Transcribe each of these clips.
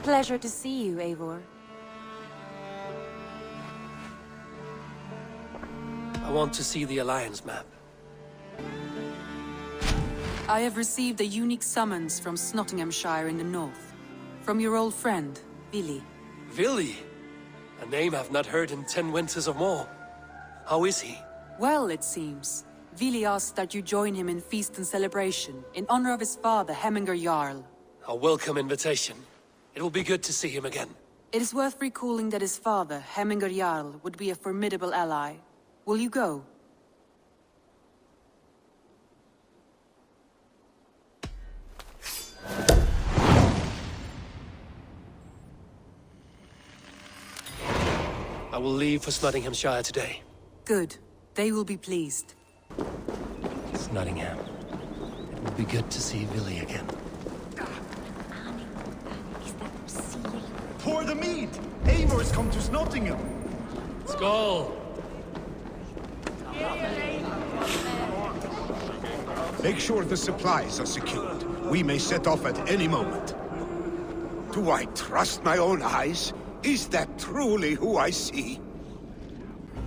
Pleasure to see you, Eivor. I want to see the Alliance map. I have received a unique summons from Snotinghamshire in the north. From your old friend, Vili. Vili? A name I've not heard in 10 winters or more. How is he? Well, it seems. Vili asked that you join him in feast and celebration, in honor of his father, Hemminger Jarl. A welcome invitation. It will be good to see him again. It is worth recalling that his father, Hemminger Jarl, would be a formidable ally. Will you go? I will leave for Snotinghamshire today. Good. They will be pleased. Nottingham. It will be good to see Vili again. Pour the mead! Eivor's come to Snotingham! Skål! Make sure the supplies are secured. We may set off at any moment. Do I trust my own eyes? Is that truly who I see?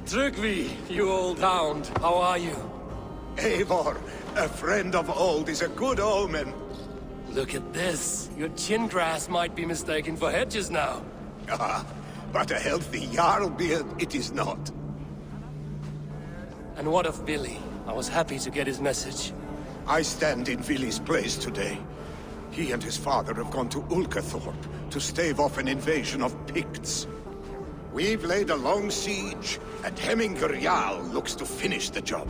Trygvi, you old hound. How are you? Eivor, a friend of old is a good omen. Look at this. Your chin grass might be mistaken for hedges now. Ah, but a healthy Jarl beard it is not. And what of Vili? I was happy to get his message. I stand in Vili's place today. He and his father have gone to Ulkathorpe to stave off an invasion of Picts. We've laid a long siege, and Hemminger Jarl looks to finish the job.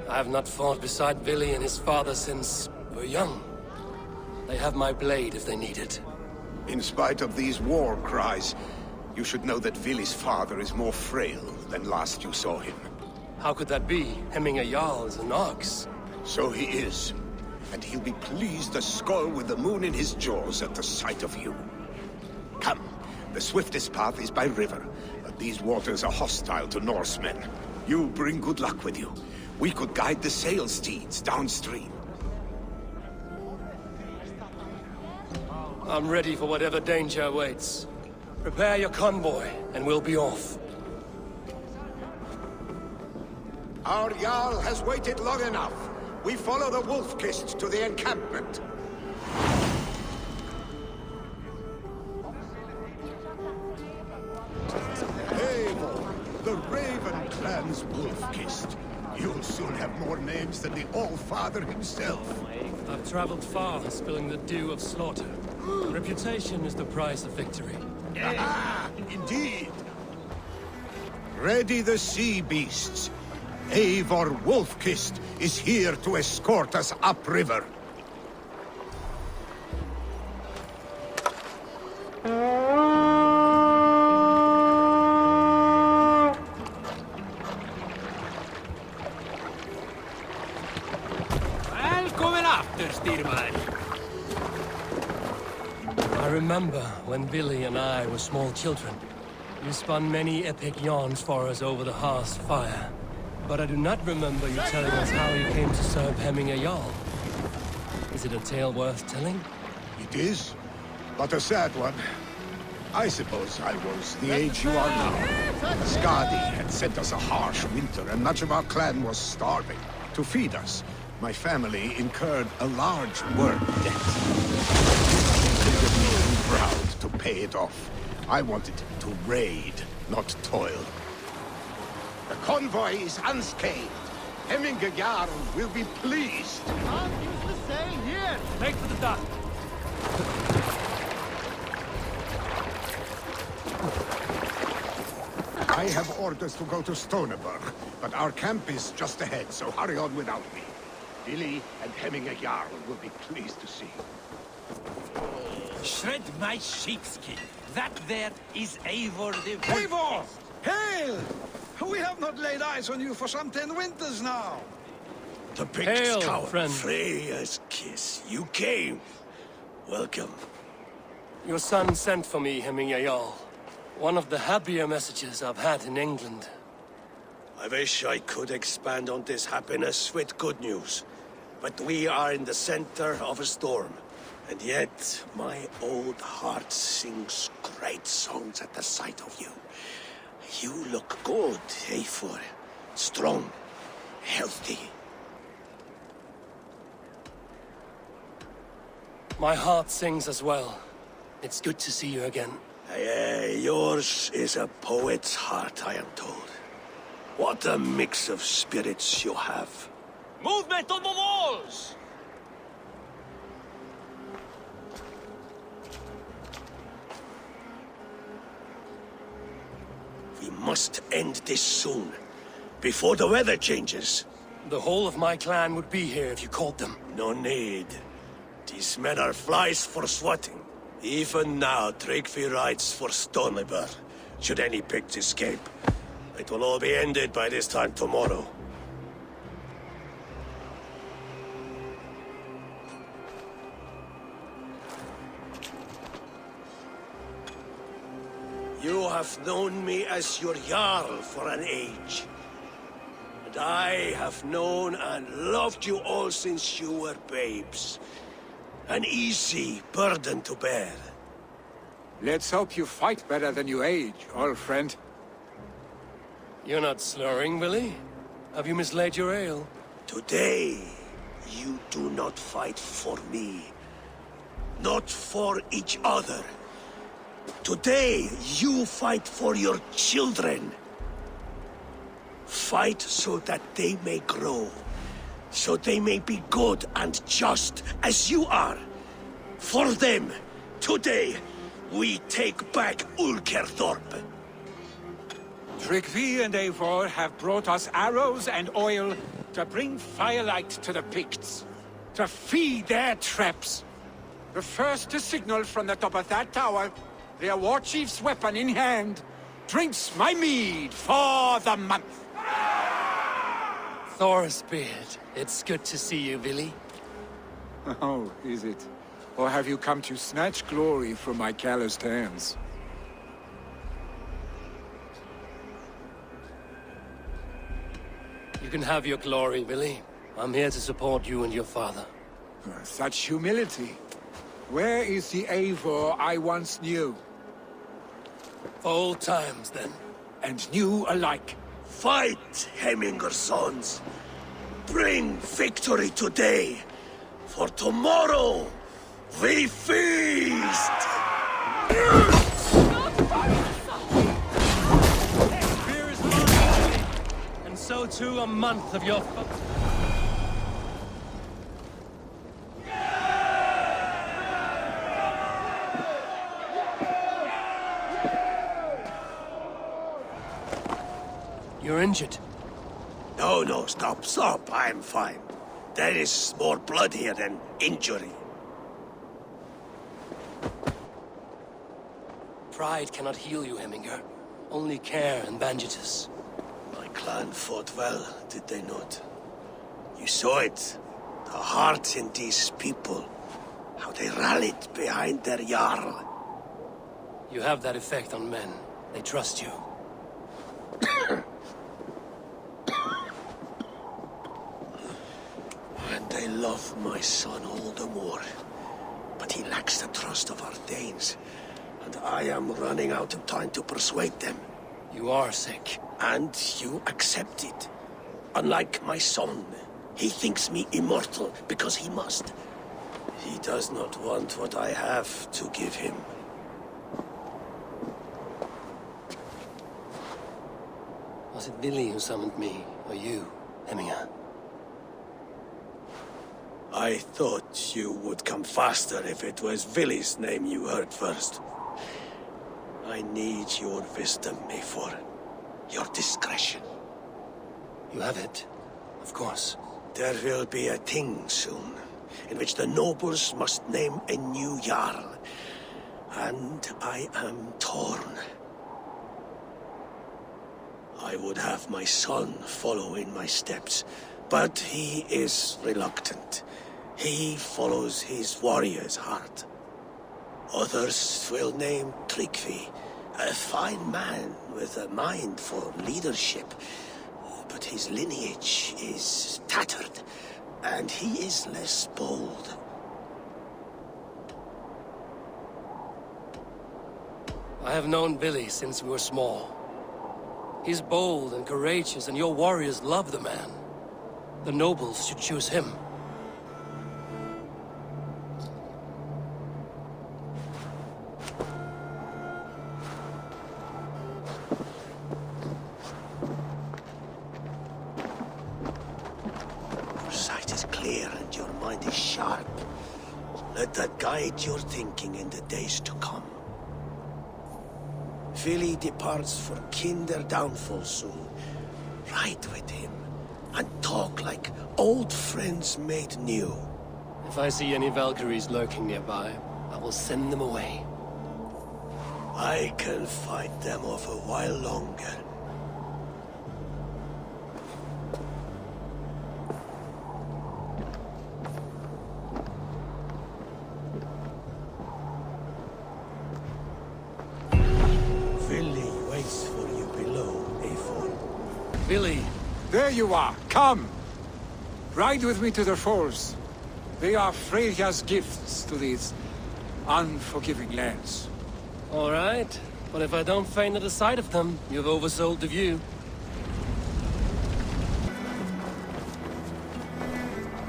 I have not fought beside Vili and his father since we're young. They have my blade if they need it. In spite of these war cries, you should know that Vili's father is more frail than last you saw him. How could that be? Hemminger Jarl is an ox. So he is. And he'll be pleased to skull with the moon in his jaws at the sight of you. Come, the swiftest path is by river, but these waters are hostile to Norsemen. You bring good luck with you. We could guide the sail steeds downstream. I'm ready for whatever danger awaits. Prepare your convoy, and we'll be off. Our Jarl has waited long enough. We follow the Wolf-Kist to the encampment. Eivor, the Raven Clan's Wolf-Kist. You'll soon have more names than the All-Father himself. I've traveled far, spilling the dew of slaughter. Reputation is the price of victory. Ah, indeed. Ready the sea beasts. Eivor Wolf-Kist is here to escort us upriver. Välkommen after, styrman. I remember when Vili and I were small children. You spun many epic yarns for us over the hearth's fire. But I do not remember you telling us how you came to serve Hemminger Jarl. Is it a tale worth telling? It is, but a sad one. I suppose I was the age you are now. Skadi had sent us a harsh winter, and much of our clan was starving. To feed us, my family incurred a large work debt. It was too proud to pay it off. I wanted to raid, not toil. The convoy is unscathed. Hemminger Jarl will be pleased. Can't use the sail here. Make for the dock. I have orders to go to Stoneberg, but our camp is just ahead, so hurry on without me. Vili and Hemminger Jarl will be pleased to see you. Shred my sheepskin. That there is Eivor the Eivor! Hail! We have not laid eyes on you for some 10 winters now. The big Hail, scout, friend. Freya's kiss. You came. Welcome. Your son sent for me, Hemminger Jarl. One of the happier messages I've had in England. I wish I could expand on this happiness with good news. But we are in the center of a storm. And yet, my old heart sings great songs at the sight of you. You look good, Eivor. Strong, healthy. My heart sings as well. It's good to see you again. Yours is a poet's heart, I am told. What a mix of spirits you have. Movement on the walls! We must end this soon, before the weather changes. The whole of my clan would be here if you called them. No need. These men are flies for swatting. Even now, Tryggvi rides for Stonebur, should any Picts escape. It will all be ended by this time tomorrow. You have known me as your Jarl for an age. And I have known and loved you all since you were babes. An easy burden to bear. Let's hope you fight better than you age, old friend. You're not slurring, Willie? Have you mislaid your ale? Today, you do not fight for me. Not for each other. Today, you fight for your children. Fight so that they may grow. So they may be good and just as you are. For them, today, we take back Ulkerthorpe. Tryggvi and Eivor have brought us arrows and oil to bring firelight to the Picts, to feed their traps. The first to signal from the top of that tower, their war chief's weapon in hand, drinks my mead for the month. Thor's beard. It's good to see you, Willie. Oh, is it? Or have you come to snatch glory from my calloused hands? You can have your glory, Willie. I'm here to support you and your father. Such humility. Where is the Eivor I once knew? For old times, then. And new alike. Fight, Hemminger's sons. Bring victory today. For tomorrow, we feast! Fear is mine, Willie. And so too a month of your... You're injured. No, stop. I'm fine. There is more blood here than injury. Pride cannot heal you, Hemminger. Only care and bandages. My clan fought well, did they not? You saw it. The heart in these people. How they rallied behind their Jarl. You have that effect on men. They trust you. And they love my son all the more. But he lacks the trust of our Danes. And I am running out of time to persuade them. You are sick. And you accept it. Unlike my son, he thinks me immortal because he must. He does not want what I have to give him. Was it Willie who summoned me, or you, Hemminger? I thought you would come faster if it was Willie's name you heard first. I need your wisdom, Eivor. Your discretion. You have it, of course. There will be a thing soon, in which the nobles must name a new Jarl. And I am torn. I would have my son follow in my steps, but he is reluctant. He follows his warrior's heart. Others will name Tryggvi, a fine man with a mind for leadership. But his lineage is tattered. and he is less bold. I have known Billy since we were small. He's bold and courageous, and your warriors love the man. The nobles should choose him. Your sight is clear and your mind is sharp. Let that guide your thinking in the days to come. Vili departs for Kinder downfall soon. Ride with him and talk like old friends made new. If I see any Valkyries lurking nearby, I will send them away. I can fight them off a while longer. Vili waits for you below, Eivor. Billy, There you are. Come. Ride with me to the falls. They are Freya's gifts to these unforgiving lands. all right. But if I don't faint at the sight of them, you've oversold the view.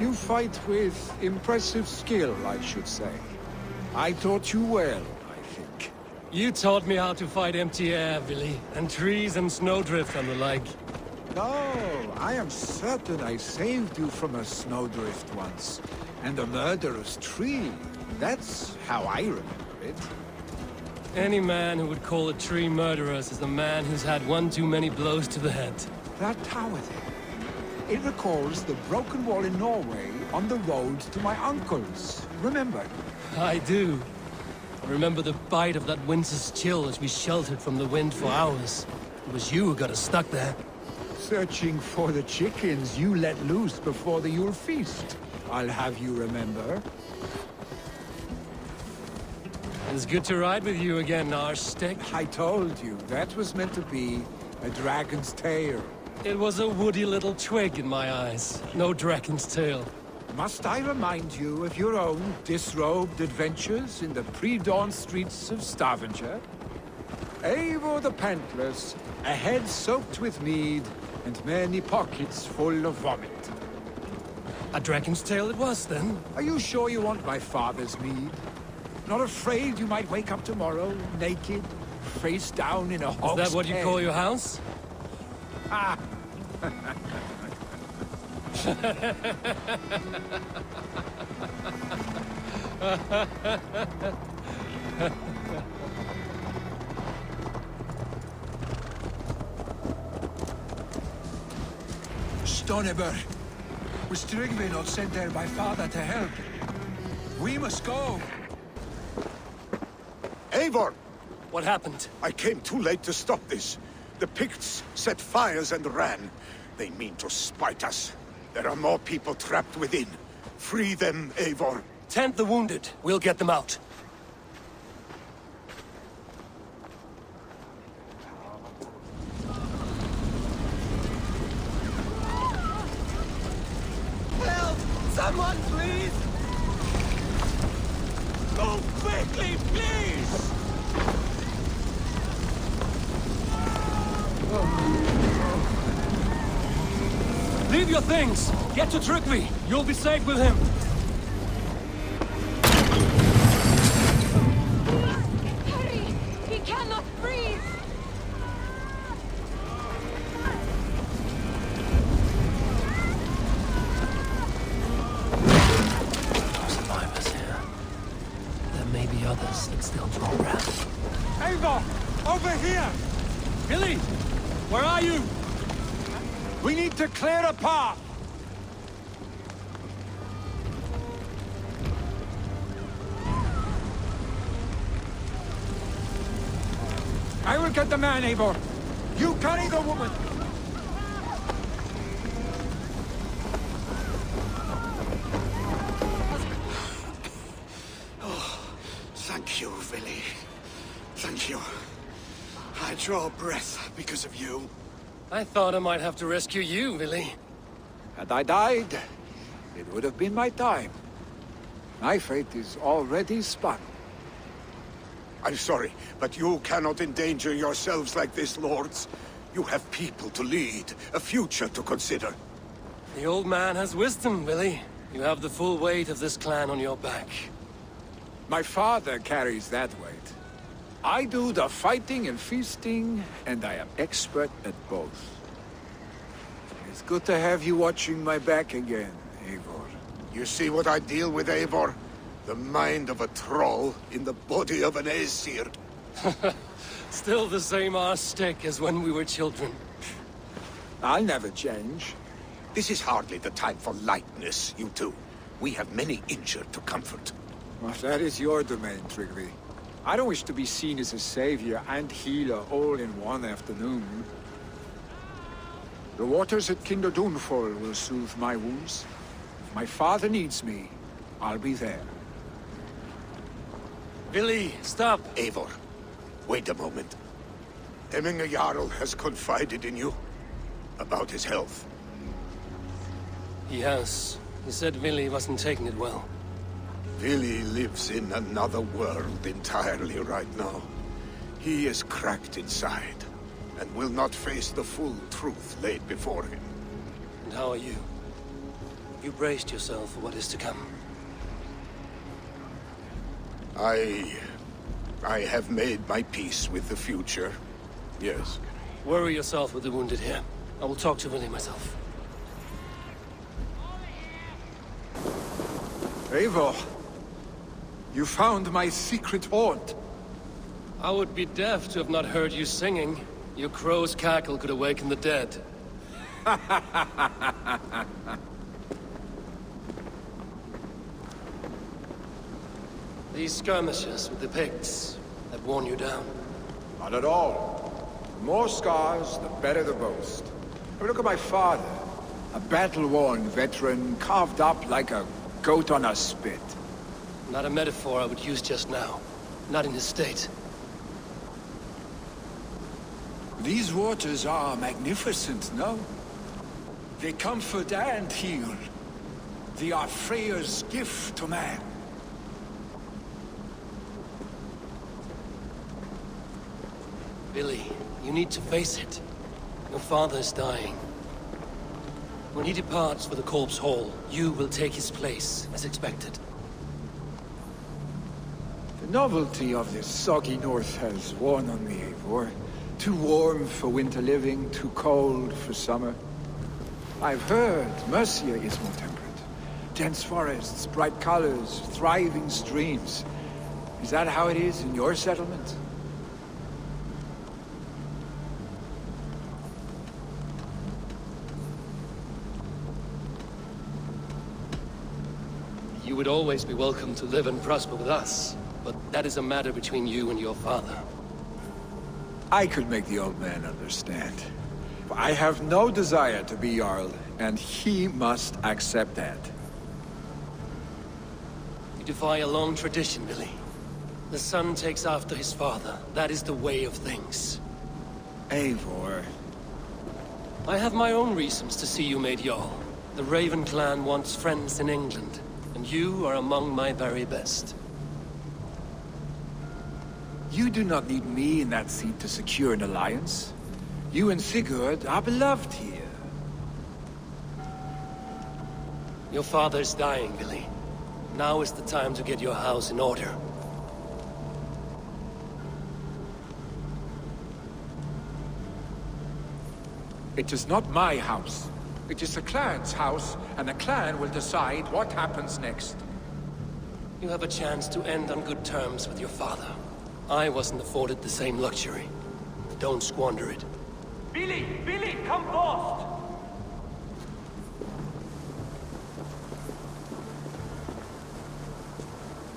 You fight with impressive skill, I should say. I taught you well, I think. You taught me how to fight empty air, Billy, and trees and snowdrift and the like. No, I am certain I saved you from a snowdrift once, and a murderous tree. That's how I remember it. Any man who would call a tree murderous is a man who's had one too many blows to the head. That tower there. It recalls the broken wall in Norway on the road to my uncle's. Remember? I do. I remember the bite of that winter's chill as we sheltered from the wind for hours. It was you who got us stuck there. Searching for the chickens you let loose before the Yule feast. I'll have you remember. It's good to ride with you again, Arstick. I told you, that was meant to be a dragon's tail. It was a woody little twig in my eyes. No dragon's tail. Must I remind you of your own disrobed adventures in the pre-dawn streets of Stavanger? Eivor the Pantless, a head soaked with mead, and many pockets full of vomit. A dragon's tail it was, then? Are you sure you want my father's mead? Not afraid you might wake up tomorrow, naked, face down in a hog's Is that what you pen? call your house? Ah! Stoneber, was Tryggvi not sent there by father to help? We must go. Eivor! What happened? I came too late to stop this. The Picts set fires and ran. They mean to spite us. There are more people trapped within. Free them, Eivor. Tend the wounded. We'll get them out. Help! Someone, please! Go quickly, please! Leave your things! Get to Tryggvi! You'll be safe with him! Hurry! He cannot breathe! Survivors here. There may be others that still draw breath. Eivor! Over here! Billy! Where are you? We need to clear a path! I will get the man, Eivor. You carry the woman. Thank you, Vili. Thank you. I draw breath because of you. I thought I might have to rescue you, Billy. Had I died, It would have been my time. My fate is already spun. I'm sorry, but you cannot endanger yourselves like this, lords. You have people to lead, a future to consider. The old man has wisdom, Billy. You have the full weight of this clan on your back. My father carries that weight. I do the fighting and feasting, and I am expert at both. It's good to have you watching my back again, Eivor. You see what I deal with, Eivor? The mind of a troll in the body of an Aesir. Still the same arse stick as when we were children. I'll never change. This is hardly the time for lightness, you two. We have many injured to comfort. Well, that is your domain, Trigby. I don't wish to be seen as a savior and healer all in one afternoon. The waters at Kinder Dunfall will soothe my wounds. If my father needs me, I'll be there. Billy, stop! Eivor, wait a moment. Hemminger Jarl has confided in you about his health. He has. He said Billy wasn't taking it well. Billy lives in another world entirely right now. He is cracked inside, and will not face the full truth laid before him. And how are you? You braced yourself for what is to come. I have made my peace with the future. Yes. Worry yourself with the wounded here. I will talk to Billy myself. Eivor, you found my secret haunt. I would be deaf to have not heard you singing. Your crow's cackle could awaken the dead. These skirmishes with the Picts have worn you down. Not at all. The more scars, the better the boast. I mean, look at my father. A battle-worn veteran, carved up like a goat on a spit. Not a metaphor I would use just now. Not in his state. These waters are magnificent, no? They comfort and heal. They are Freya's gift to man. Billy, you need to face it. Your father's dying. When he departs for the Corpse Hall, you will take his place, as expected. The novelty of this soggy north has worn on me, Eivor. Too warm for winter living, too cold for summer. I've heard Mercia is more temperate. Dense forests, bright colors, thriving streams. Is that how it is in your settlement? You would always be welcome to live and prosper with us, but that is a matter between you and your father. I could make the old man understand. I have no desire to be Jarl, and he must accept that. You defy a long tradition, Billy. The son takes after his father. That is the way of things. Eivor. I have my own reasons to see you made Jarl. The Raven clan wants friends in England, and you are among my very best. You do not need me in that seat to secure an alliance. You and Sigurd are beloved here. Your father's dying, Billy. Now is the time to get your house in order. It is not my house. It is the clan's house, and the clan will decide what happens next. You have a chance to end on good terms with your father. I wasn't afforded the same luxury. Don't squander it. Billy! Billy, come forth!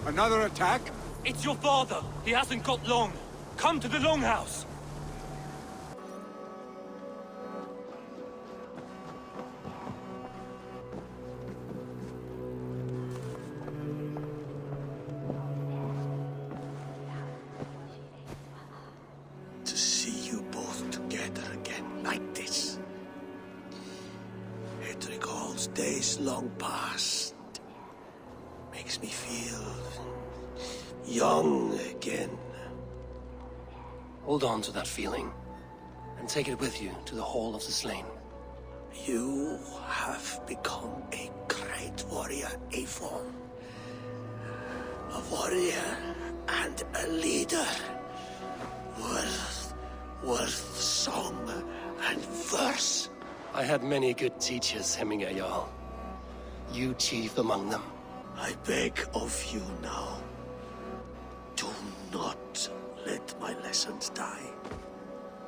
Another attack? It's your father! He hasn't got long! Come to the Longhouse! To see you both together again like this. It recalls days long past. makes me feel young again. Hold on to that feeling, and take it with you to the Hall of the Slain. You have become a great warrior, Eivor. A warrior and a leader. Worth song and verse. I had many good teachers, Hemingr Jarl. You chief among them. I beg of you now, do not let my lessons die.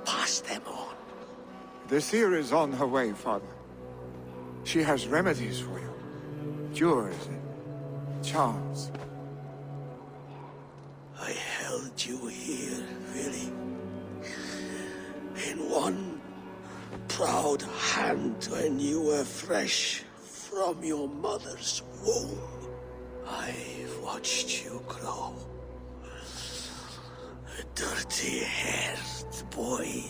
Pass them on. The seer is on her way, Father. She has remedies for you. Cures and charms. I held you here, really. In one proud hand when you were fresh from your mother's womb. I've watched you grow. A dirty-haired boy,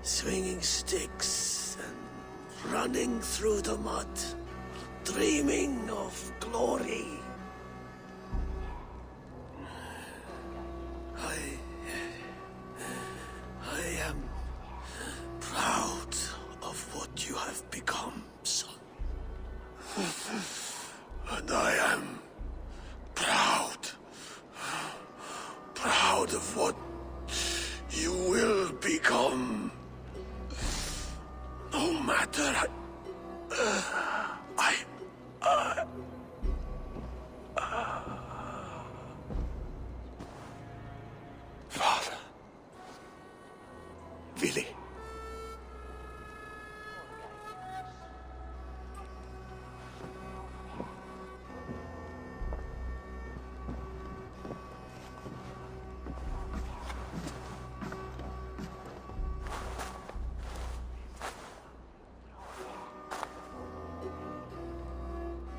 swinging sticks and running through the mud, dreaming of glory. I am proud of what you have become, son. And I am proud of what you will become. No matter Father. Vili.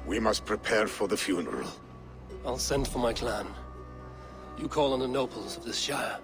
We must prepare for the funeral. I'll send for my clan. You call on the nobles of this shire.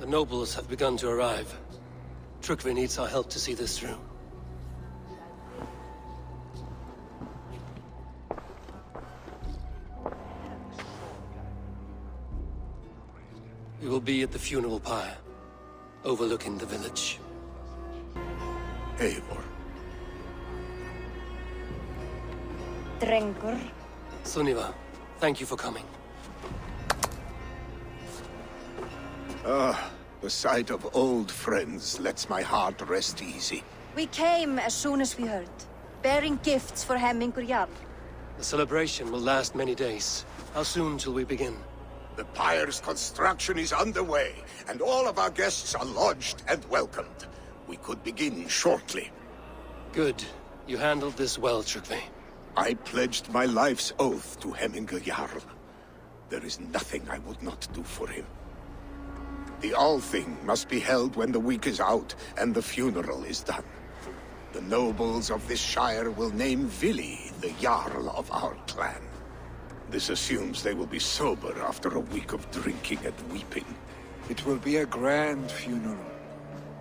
The nobles have begun to arrive. Tryggvi needs our help to see this through. We will be at the funeral pyre, overlooking the village. Eivor. Drengur. Sunniva, thank you for coming. The sight of old friends lets my heart rest easy. We came as soon as we heard, bearing gifts for Hemingr Jarl. The celebration will last many days. How soon till we begin? The pyre's construction is underway, and all of our guests are lodged and welcomed. We could begin shortly. Good. You handled this well, Tryggvi. I pledged my life's oath to Hemingr Jarl. There is nothing I would not do for him. The Althing must be held when the week is out and the funeral is done. The nobles of this shire will name Vili the Jarl of our clan. This assumes they will be sober after a week of drinking and weeping. It will be a grand funeral.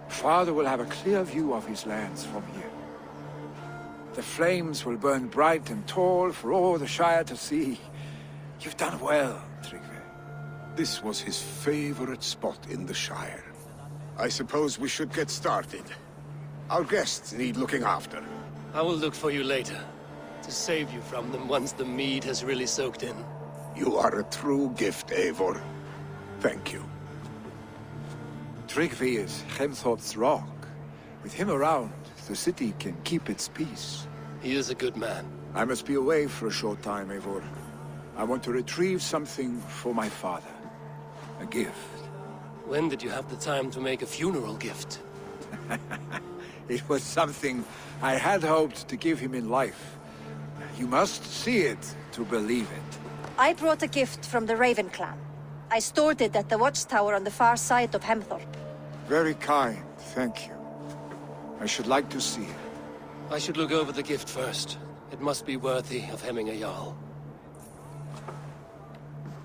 Father will have a clear view of his lands from here. The flames will burn bright and tall for all the Shire to see. You've done well, Tryggvi. This was his favorite spot in the Shire. I suppose we should get started. Our guests need looking after. I will look for you later, to save you from them once the mead has really soaked in. You are a true gift, Eivor. Thank you. Tryggvi is Hemthorp's rock. With him around, the city can keep its peace. He is a good man. I must be away for a short time, Eivor. I want to retrieve something for my father. A gift. When did you have the time to make a funeral gift? It was something I had hoped to give him in life. You must see it to believe it. I brought a gift from the Raven clan. I stored it at the watchtower on the far side of Hemthorpe. Very kind, thank you. I should like to see it. I should look over the gift first. It must be worthy of hemming a Jarl.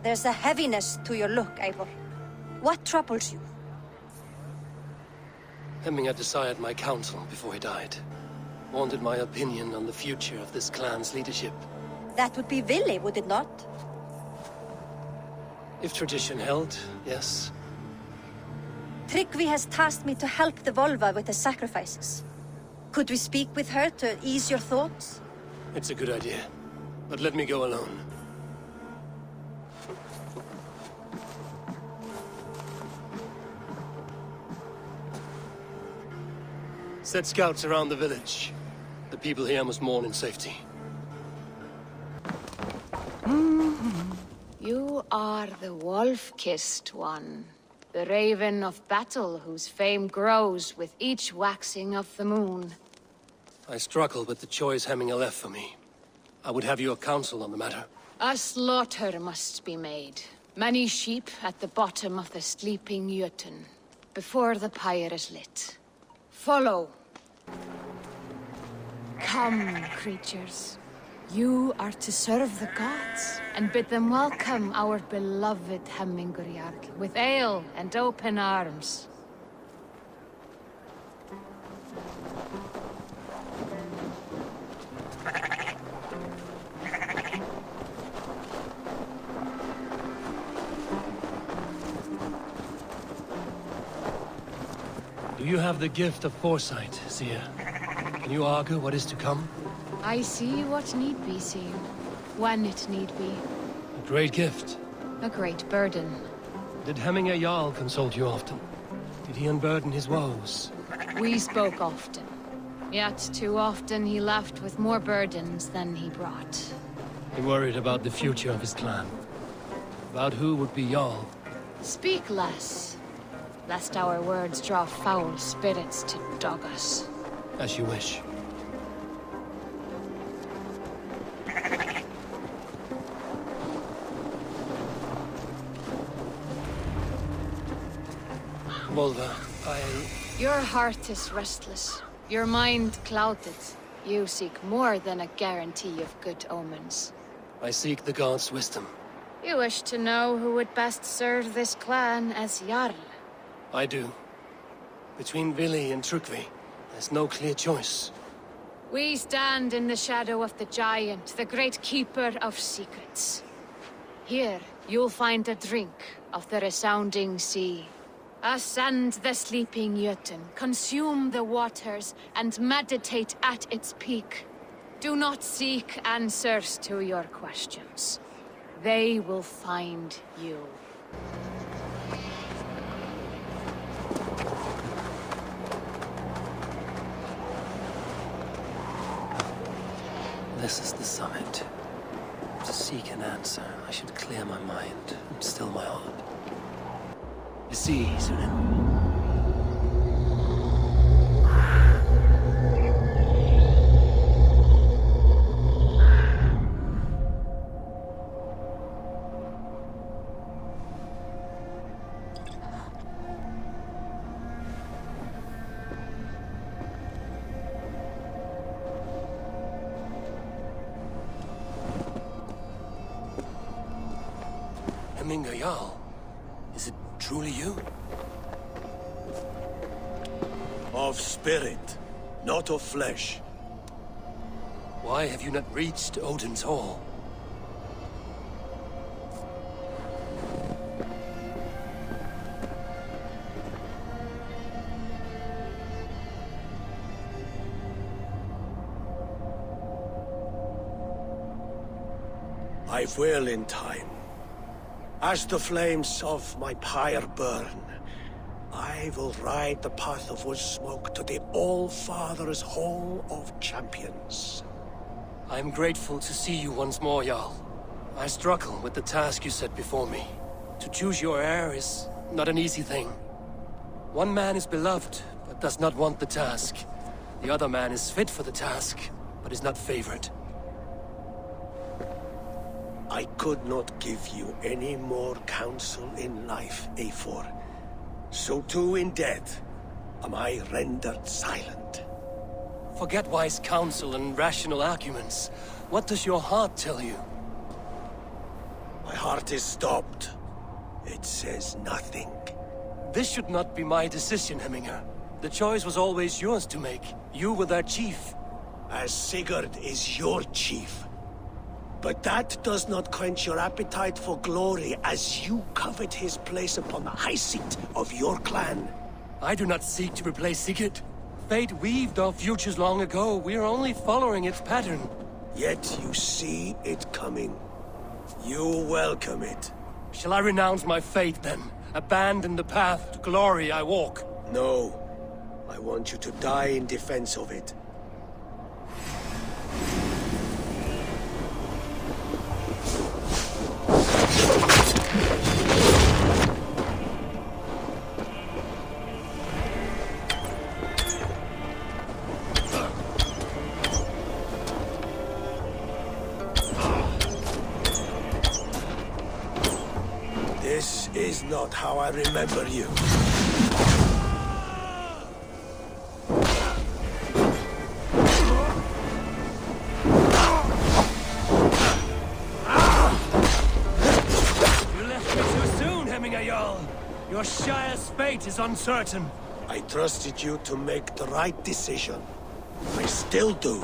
There's a heaviness to your look, Eivor. What troubles you? Hemming had desired my counsel before he died. Wanted my opinion on the future of this clan's leadership. That would be Vili, would it not? If tradition held, yes. Tryggvi has tasked me to help the Volva with the sacrifices. Could we speak with her to ease your thoughts? It's a good idea. But let me go alone. Set scouts around the village. The people here must mourn in safety. You are the wolf-kissed one. The raven of battle whose fame grows with each waxing of the moon. I struggle with the choice Hemminger left for me. I would have your counsel on the matter. A slaughter must be made. Many sheep at the bottom of the sleeping Jötun, before the pyre is lit. Follow. Come, creatures. You are to serve the gods, and bid them welcome our beloved Hemmingur Arc with ale and open arms. Do you have the gift of foresight, Seer? Can you argue what is to come? I see what need be seen, when it need be. A great gift. A great burden. Did Hemminger Jarl consult you often? Did he unburden his woes? We spoke often. Yet too often he left with more burdens than he brought. He worried about the future of his clan. About who would be Jarl. Speak less, lest our words draw foul spirits to dog us. As you wish. Volva, Your heart is restless. Your mind clouded. You seek more than a guarantee of good omens. I seek the gods' wisdom. You wish to know who would best serve this clan as Jarl. I do. Between Vili and Tryggvi, there's no clear choice. We stand in the shadow of the giant, the great keeper of secrets. Here, you'll find a drink of the resounding sea. Ascend the sleeping Jötun, consume the waters, and meditate at its peak. Do not seek answers to your questions. They will find you. This is the summit. To seek an answer, I should clear my mind and still my heart. The sea, Sunan. Hemminger Jarl, is it truly you? Of spirit, not of flesh. Why have you not reached Odin's Hall? I will in time. As the flames of my pyre burn, I will ride the path of wood smoke to the All-Father's Hall of Champions. I am grateful to see you once more, Jarl. I struggle with the task you set before me. To choose your heir is not an easy thing. One man is beloved, but does not want the task. The other man is fit for the task, but is not favored. I could not give you any more counsel in life, Eivor. So too in death am I rendered silent. Forget wise counsel and rational arguments. What does your heart tell you? My heart is stopped. It says nothing. This should not be my decision, Hemminger. The choice was always yours to make. You were their chief. As Sigurd is your chief. But that does not quench your appetite for glory as you covet his place upon the high seat of your clan. I do not seek to replace Sigurd. Fate weaved our futures long ago. We are only following its pattern. Yet you see it coming. You welcome it. Shall I renounce my fate, then? Abandon the path to glory I walk? No. I want you to die in defense of it. This is not how I remember you. You left me too soon, Hemminger Jarl. Your Shire's fate is uncertain. I trusted you to make the right decision. I still do.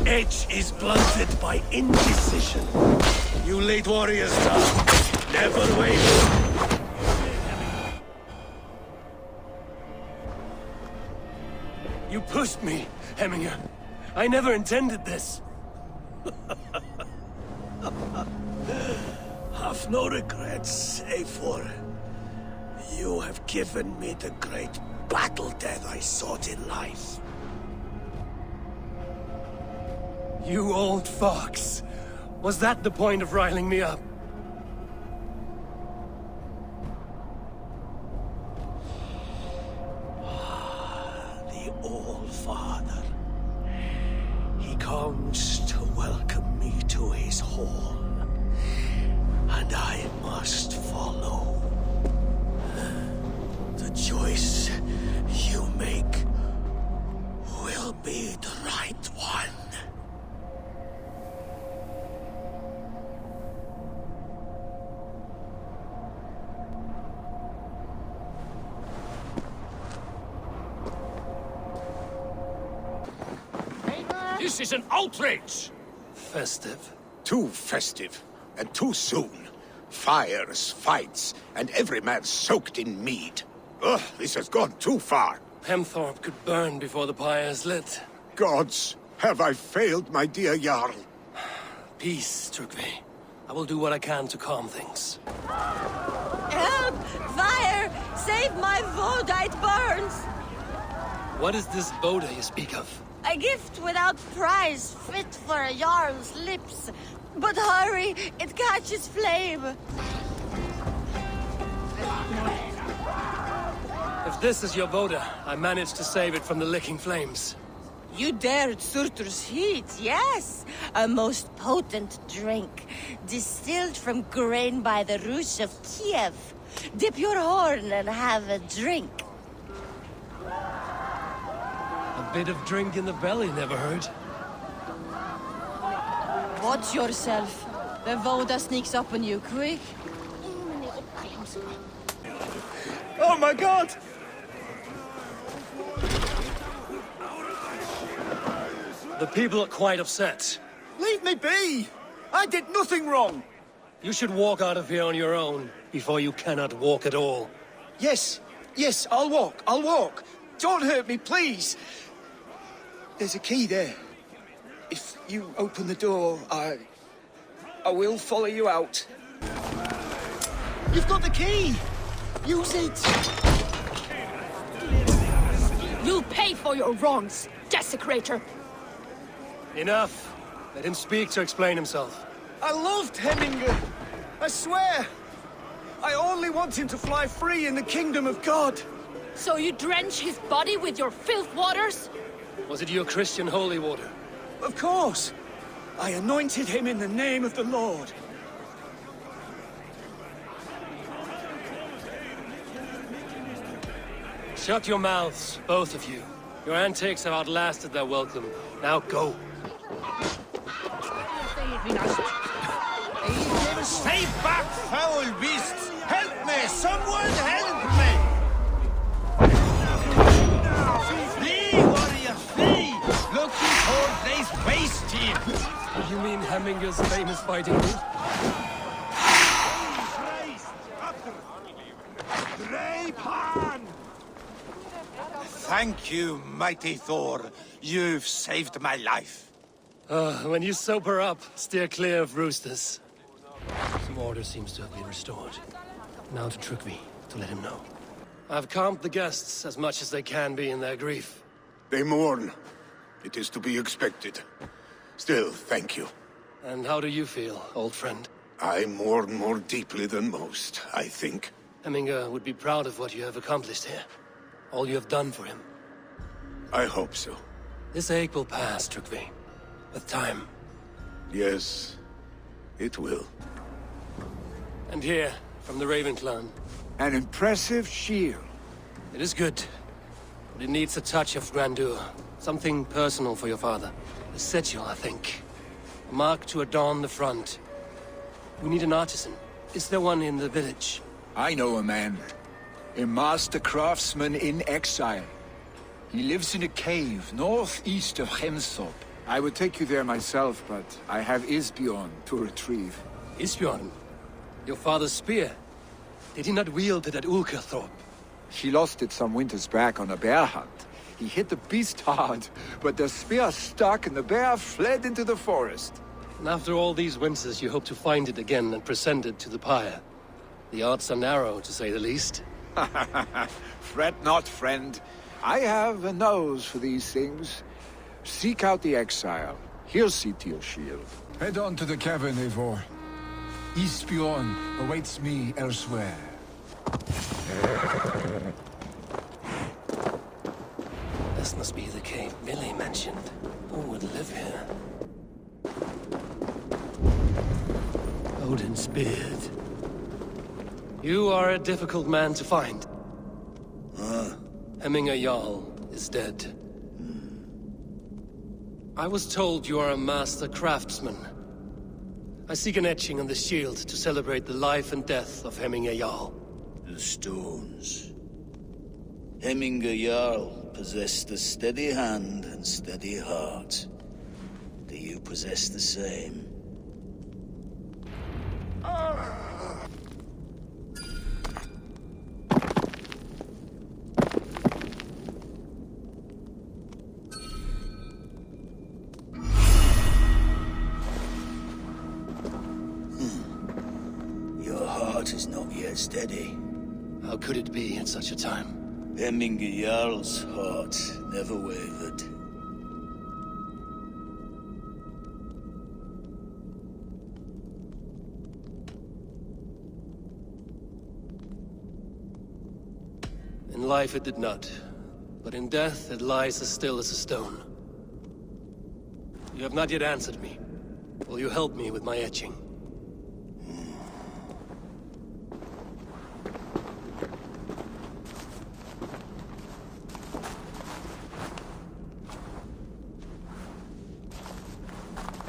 Edge is blunted by indecision. You late warriors now, never wait. You pushed me, Hemminger. I never intended this. Have no regrets, Eivor. You have given me the great battle death I sought in life. You old fox. Was that the point of riling me up? The All-Father. He comes to welcome me to his hall. And I must follow. The choice you make will be the right one. This is an outrage! Festive. Too festive, and too soon. Fires, fights, and every man soaked in mead. Ugh, this has gone too far. Hemthorpe could burn before the pyre's lit. Gods, have I failed my dear Jarl? Peace, Trygve. I will do what I can to calm things. Help! Fire! Save my Voda, it burns! What is this Voda you speak of? A gift without price, fit for a Jarl's lips. But hurry, it catches flame. If this is your Voda, I managed to save it from the licking flames. You dared Surtur's heat, yes. A most potent drink, distilled from grain by the Rus of Kiev. Dip your horn and have a drink. A bit of drink in the belly never hurt. Watch yourself. The Voda sneaks up on you quick. Oh my god! The people are quite upset. Leave me be! I did nothing wrong! You should walk out of here on your own, before you cannot walk at all. Yes, yes, I'll walk. Don't hurt me, please! There's a key there. If you open the door, I will follow you out. You've got the key! Use it! You'll pay for your wrongs, desecrator! Enough! Let him speak to explain himself. I loved Hemminger! I swear! I only want him to fly free in the kingdom of God! So you drench his body with your filth waters? Was it your Christian holy water? Of course! I anointed him in the name of the Lord. Shut your mouths, both of you. Your antics have outlasted their welcome. Now go. Stay back, foul beasts! Help me! Someone help me! Flee, warrior, flee! Looking for these bastions! You mean Hemminger's famous fighting route? Thank you, mighty Thor. You've saved my life. When you sober up, steer clear of roosters. Some order seems to have been restored. Now to Trugvi, to let him know. I've calmed the guests as much as they can be in their grief. They mourn. It is to be expected. Still, thank you. And how do you feel, old friend? I mourn more deeply than most, I think. Hemminger would be proud of what you have accomplished here. All you have done for him. I hope so. This ache will pass, Trugvi. With time. Yes, it will. And here, from the Raven clan. An impressive shield. It is good. But it needs a touch of grandeur. Something personal for your father. A sigil, I think. A mark to adorn the front. We need an artisan. Is there one in the village? I know a man. A master craftsman in exile. He lives in a cave northeast of Hemsop. I would take you there myself, but I have Isbjorn to retrieve. Isbjorn? Your father's spear? Did he not wield it at Ulkerthorpe? He lost it some winters back on a bear hunt. He hit the beast hard, but the spear stuck and the bear fled into the forest. And after all these winters, you hope to find it again and present it to the pyre. The odds are narrow, to say the least. Fret not, friend. I have a nose for these things. Seek out the exile. He'll see to your shield. Head on to the cavern, Eivor. Isbjorn awaits me elsewhere. This must be the cave Billy mentioned. Who would live here? Odin's beard. You are a difficult man to find. Hemminger Jarl is dead. I was told you are a master craftsman. I seek an etching on the shield to celebrate the life and death of Hemminger Jarl. The stones. Hemminger Jarl possessed a steady hand and steady heart. Do you possess the same? Your heart is not yet steady. How could it be at such a time? Hemminger Jarl's heart never wavered. In life it did not, but in death it lies as still as a stone. You have not yet answered me. Will you help me with my etching?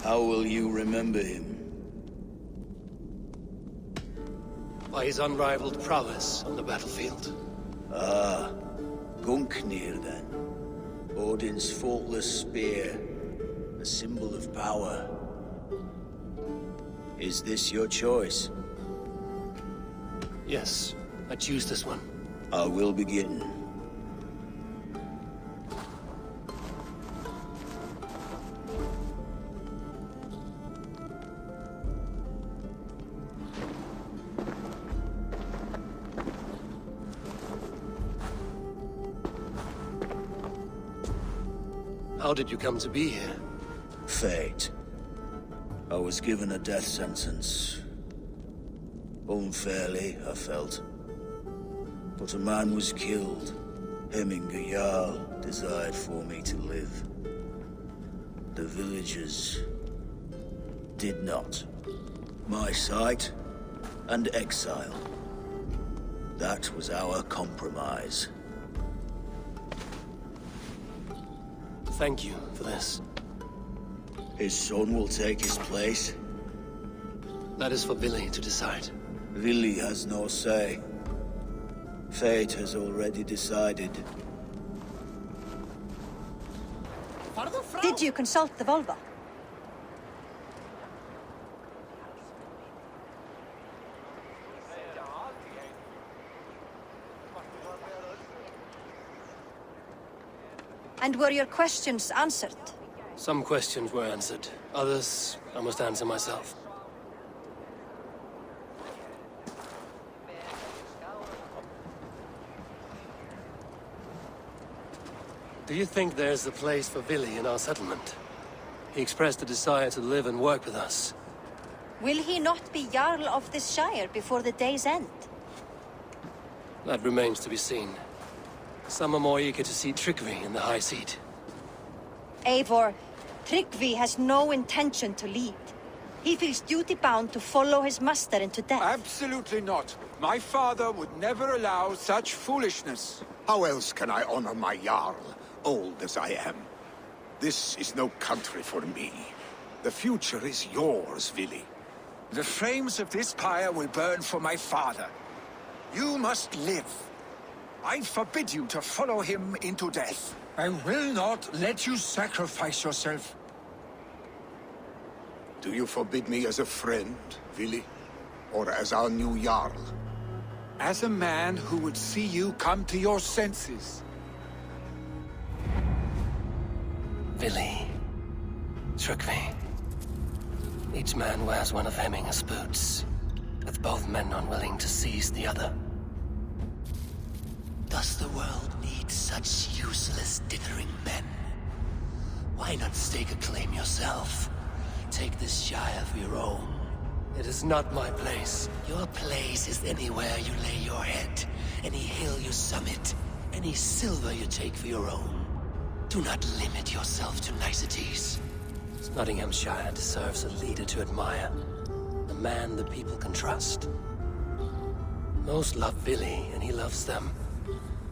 How will you remember him? By his unrivaled prowess on the battlefield. Ah, Gungnir then. Odin's faultless spear. A symbol of power. Is this your choice? Yes, I choose this one. I will begin. How did you come to be here? Fate. I was given a death sentence. Unfairly, I felt. But a man was killed. Hemminger Jarl desired for me to live. The villagers did not. My sight and exile. That was our compromise. Thank you for this. His son will take his place. That is for Billy to decide. Billy has no say. Fate has already decided. Did you consult the Volva? And were your questions answered? Some questions were answered. Others, I must answer myself. Do you think there's a place for Billy in our settlement? He expressed a desire to live and work with us. Will he not be Jarl of this Shire before the day's end? That remains to be seen. Some are more eager to see Tryggvi in the high seat. Eivor, Tryggvi has no intention to lead. He feels duty-bound to follow his master into death. Absolutely not. My father would never allow such foolishness. How else can I honor my Jarl, old as I am? This is no country for me. The future is yours, Vili. The flames of this pyre will burn for my father. You must live. I forbid you to follow him into death. I will not let you sacrifice yourself. Do you forbid me as a friend, Vili? Or as our new Jarl? As a man who would see you come to your senses. Vili. Tryggvi. Each man wears one of Hemminger's boots, with both men unwilling to seize the other. Does the world need such useless, dithering men? Why not stake a claim yourself? Take this Shire for your own. It is not my place. Your place is anywhere you lay your head, any hill you summit, any silver you take for your own. Do not limit yourself to niceties. Snotinghamscire deserves a leader to admire. A man the people can trust. Most love Billy, and he loves them.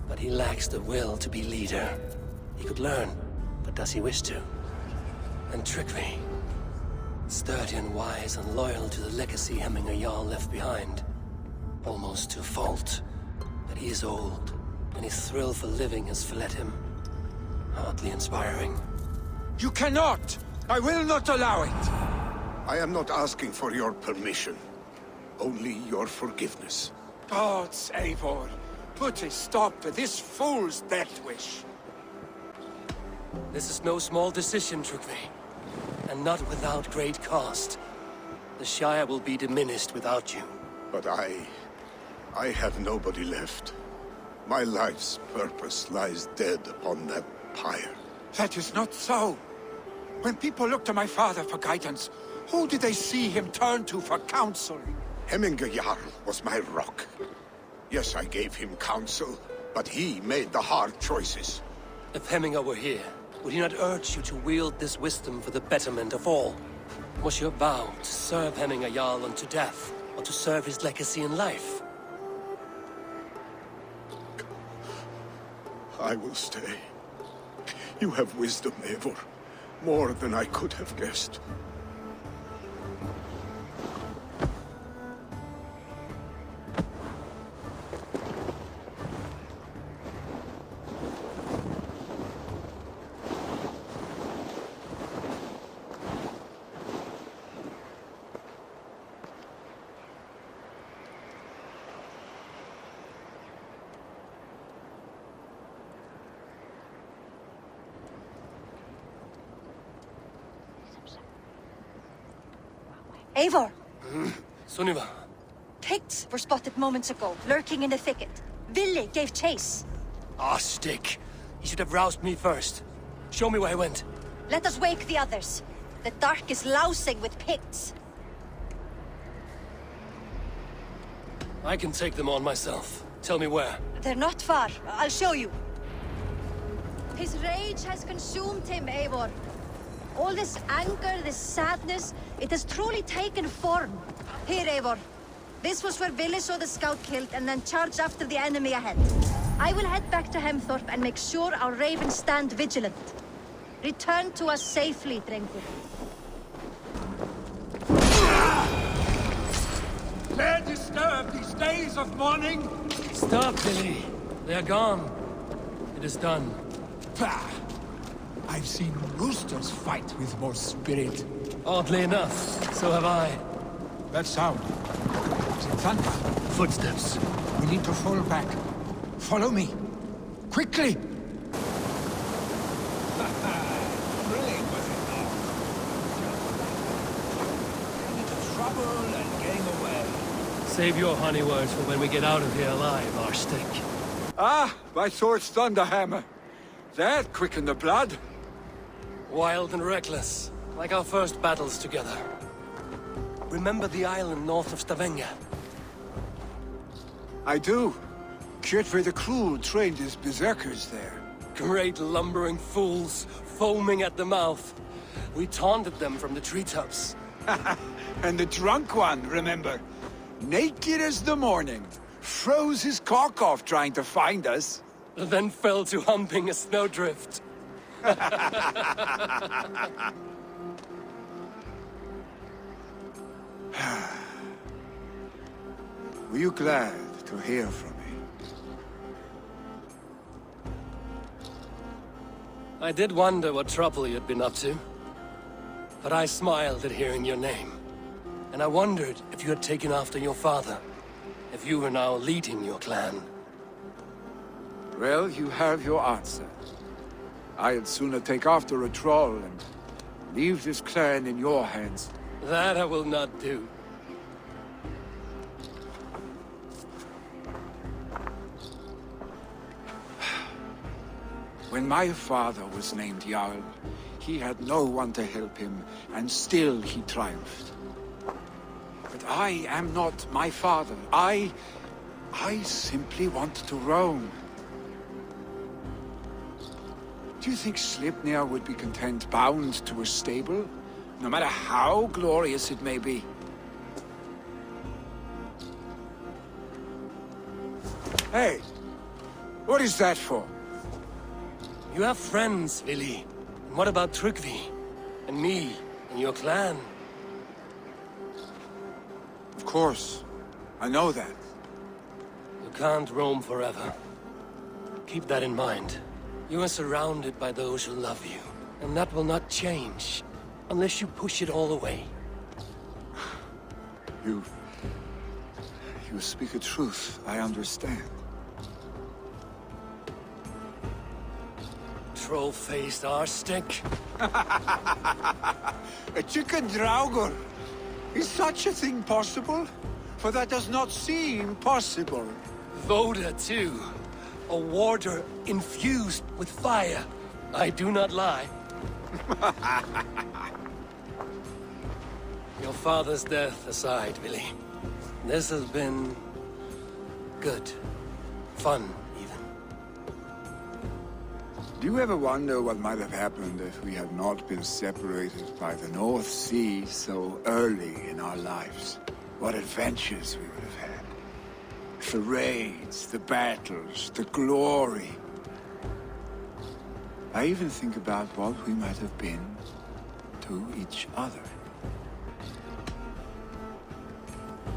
But he lacks the will to be leader. He could learn, but does he wish to? And Tryggvi, sturdy and wise and loyal to the legacy Hemminger Jarl left behind. Almost to a fault. But he is old, and his thrill for living has fled him. Hardly inspiring. You cannot! I will not allow it! I am not asking for your permission. Only your forgiveness. Gods, Eivor, put a stop to this fool's death wish. This is no small decision, Tryggvi. And not without great cost. The Shire will be diminished without you. But I have nobody left. My life's purpose lies dead upon that pyre. That is not so. When people look to my father for guidance, who did they see him turn to for counsel? Hemminger Jarl was my rock. Yes, I gave him counsel, but he made the hard choices. If Hemminger were here, would he not urge you to wield this wisdom for the betterment of all? Was your vow to serve Hemminger Jarl unto death, or to serve his legacy in life? I will stay. You have wisdom, Eivor. More than I could have guessed. Eivor! Sunniva! Picts were spotted moments ago, lurking in the thicket. Vili gave chase. Ah, stick! He should have roused me first. Show me where he went. Let us wake the others. The dark is lousing with Picts. I can take them on myself. Tell me where. They're not far. I'll show you. His rage has consumed him, Eivor. All this anger, this sadness, it has truly taken form. Here, Eivor. This was where Vili saw the scout killed and then charged after the enemy ahead. I will head back to Hemthorpe and make sure our ravens stand vigilant. Return to us safely, Drengur. Dare disturb these days of mourning? Stop, Billy. They're gone. It is done. Bah! I've seen roosters fight with more spirit. Oddly enough, so have I. That sound. Is it thunder? Footsteps. We need to fall back. Follow me. Quickly! Brilliant, was it not? Into trouble and getting away. Save your honey words for when we get out of here alive, Arstick. Ah, my sword's thunderhammer. That quickened the blood. Wild and reckless, like our first battles together. Remember the island north of Stavanger? I do. Kjotve the Cruel trained his berserkers there. Great lumbering fools, foaming at the mouth. We taunted them from the treetops. And the drunk one, remember? Naked as the morning. Froze his cock off trying to find us. Then fell to humping a snowdrift. Were you glad to hear from me? I did wonder what trouble you'd been up to. But I smiled at hearing your name. And I wondered if you had taken after your father. If you were now leading your clan. Well, you have your answer. I'd sooner take after a troll and leave this clan in your hands. That I will not do. When my father was named Jarl, he had no one to help him, and still he triumphed. But I am not my father. I simply want to roam. Do you think Sleipnir would be content bound to a stable? No matter how glorious it may be? Hey! What is that for? You have friends, Vili. And what about Tryggvi? And me? And your clan? Of course. I know that. You can't roam forever. Keep that in mind. You are surrounded by those who love you. And that will not change. Unless you push it all away. You speak a truth. I understand. Troll-faced Arstick. A chicken Draugr! Is such a thing possible? For that does not seem possible. Voda, too. A warder infused with fire. I do not lie. Your father's death aside, Vili. This has been... good. Fun, even. Do you ever wonder what might have happened if we had not been separated by the North Sea so early in our lives? What adventures we would have had. The raids, the battles, the glory. I even think about what we might have been to each other.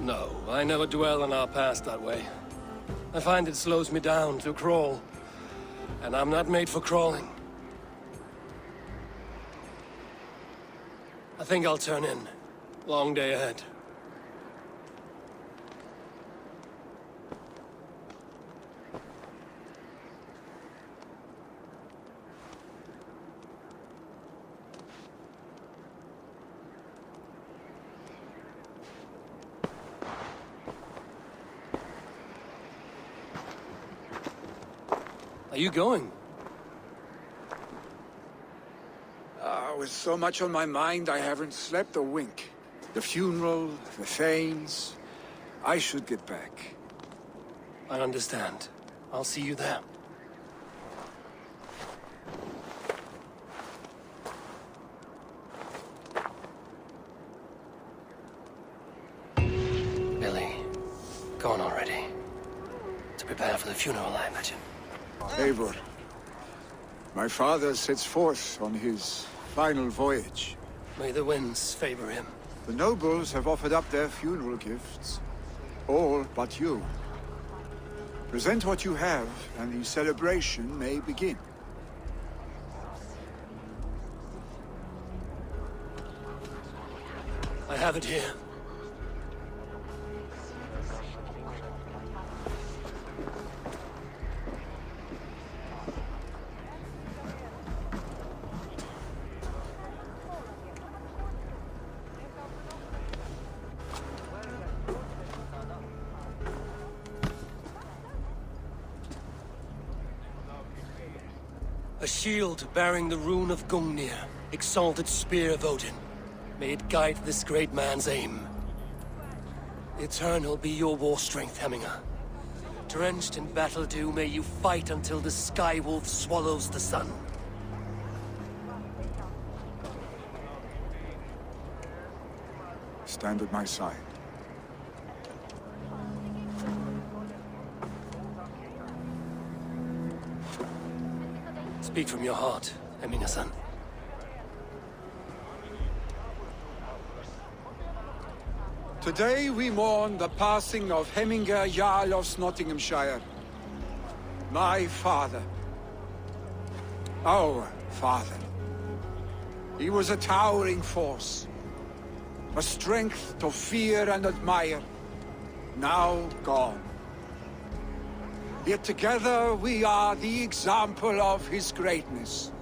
No, I never dwell on our past that way. I find it slows me down to crawl. And I'm not made for crawling. I think I'll turn in. Long day ahead. Are you going? so much on my mind I haven't slept a wink. The funeral, the Thanes. I should get back. I understand. I'll see you there. Billy, gone already. To prepare for the funeral, I imagine. Eivor, my father sets forth on his final voyage. May the winds favor him. The nobles have offered up their funeral gifts. All but you. Present what you have, and the celebration may begin. I have it here. A shield bearing the rune of Gungnir, exalted spear of Odin. May it guide this great man's aim. Eternal be your war strength, Hemminger. Drenched in battle dew, may you fight until the sky wolf swallows the sun. Stand at my side. Speak from your heart, Hemminger-san. Today we mourn the passing of Hemminger Jarl of Snotinghamscire. My father. Our father. He was a towering force. A strength to fear and admire. Now gone. Yet together we are the example of his greatness.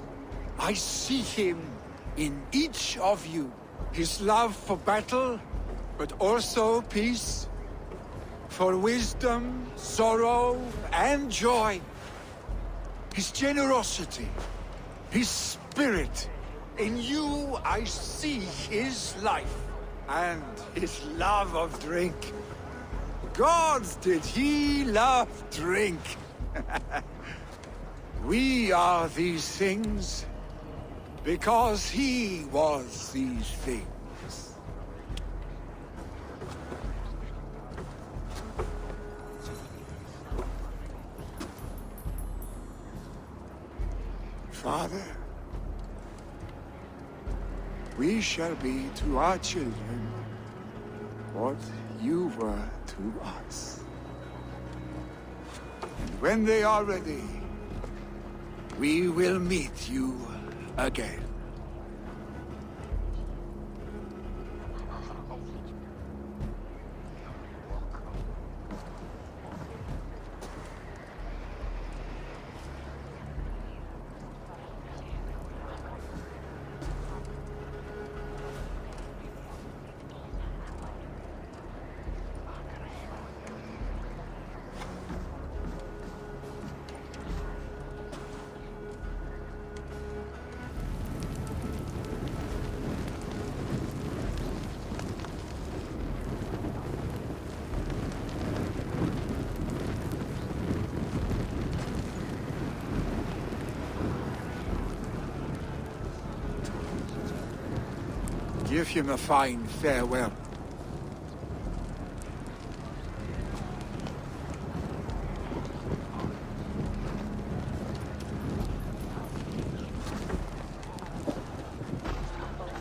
I see him in each of you. His love for battle, but also peace. For wisdom, sorrow, and joy. His generosity, his spirit. In you I see his life, and his love of drink. Gods, did he love drink! We are these things because he was these things. Father, we shall be to our children what you were to us. And when they are ready, we will meet you again. Give him a fine farewell.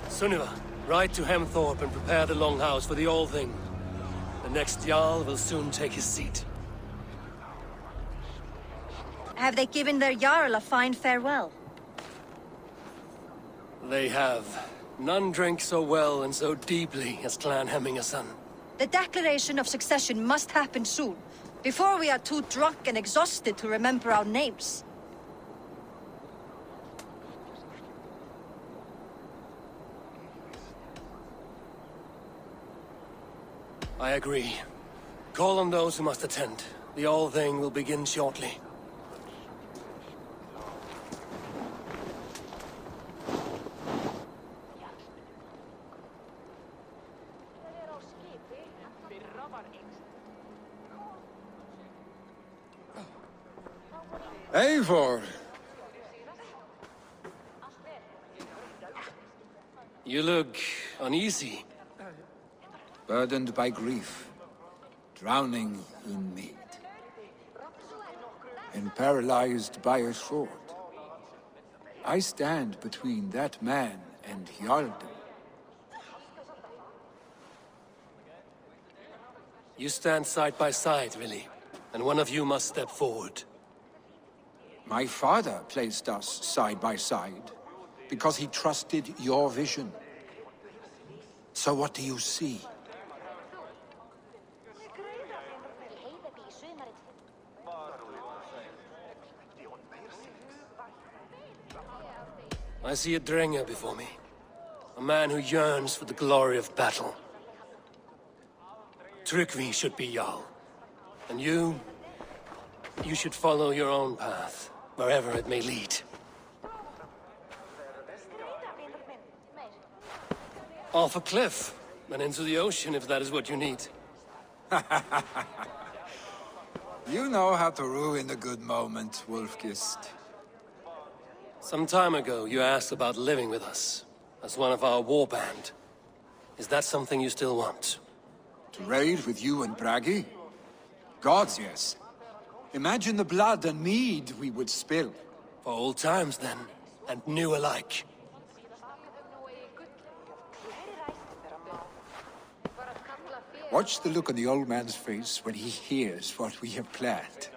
Sunniva, ride to Hemthorpe and prepare the Longhouse for the All-Thing. The next Jarl will soon take his seat. Have they given their Jarl a fine farewell? They have. None drank so well and so deeply as Clan Hemminger-son. The declaration of succession must happen soon, before we are too drunk and exhausted to remember our names. I agree. Call on those who must attend. The All-Thing will begin shortly. Eivor! You look uneasy. Burdened by grief, drowning in mead, and paralyzed by a sword. I stand between that man and Hjalden. You stand side by side, really, and one of you must step forward. My father placed us side by side because he trusted your vision. So what do you see? I see a Drenger before me. A man who yearns for the glory of battle. Tryggvi should be Jarl. And you should follow your own path, wherever it may lead. Off a cliff, and into the ocean if that is what you need. You know how to ruin a good moment, Wolfgist. Some time ago, you asked about living with us, as one of our war band. Is that something you still want? To raid with you and Bragi? Gods, yes. Imagine the blood and mead we would spill. For old times, then, and new alike. Watch the look on the old man's face when he hears what we have planned.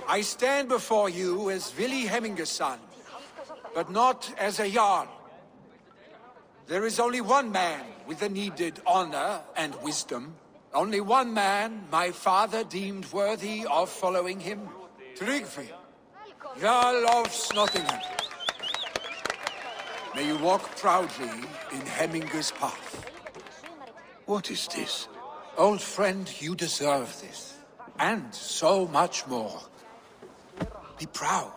I stand before you as Vili Hemminger's son, but not as a Jarl. There is only one man with the needed honor and wisdom. Only one man my father deemed worthy of following him. Tryggvi, Jarl of Snotingham. May you walk proudly in Hemminger's path. What is this? Old friend, you deserve this. And so much more. Be proud.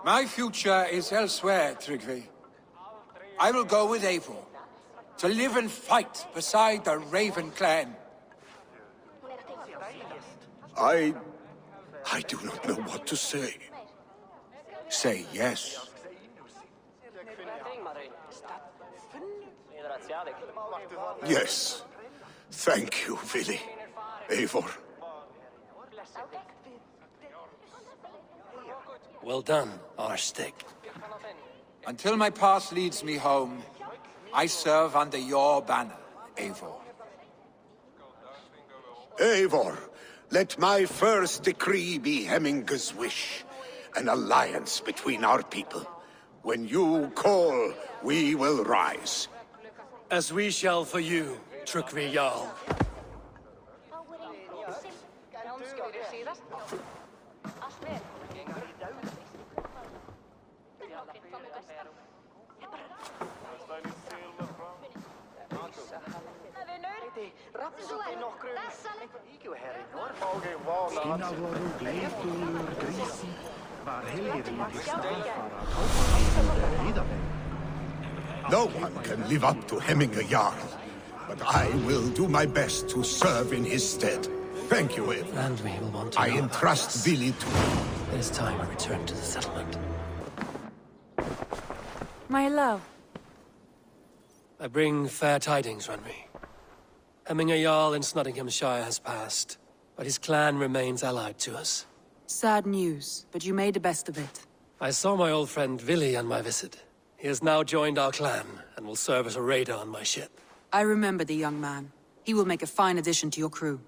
My future is elsewhere, Tryggvi. I will go with Eivor, to live and fight beside the Raven clan. I do not know what to say. Say yes. Yes. Thank you, Vili. Eivor. Well done, Arstig. Until my path leads me home, I serve under your banner, Eivor. Eivor, let my first decree be Hemminger's wish. An alliance between our people. When you call, we will rise. As we shall for you, Tryggvi Jarl. No one can live up to Hemminger Jarl, but I will do my best to serve in his stead. Thank you, Eivor. And we will want to I know entrust Vili to you. It is time I return to the settlement. My love. I bring fair tidings, Renry. Hemminger Jarl in Snotinghamscire has passed, but his clan remains allied to us. Sad news, but you made the best of it. I saw my old friend Vili on my visit. He has now joined our clan, and will serve as a raider on my ship. I remember the young man. He will make a fine addition to your crew.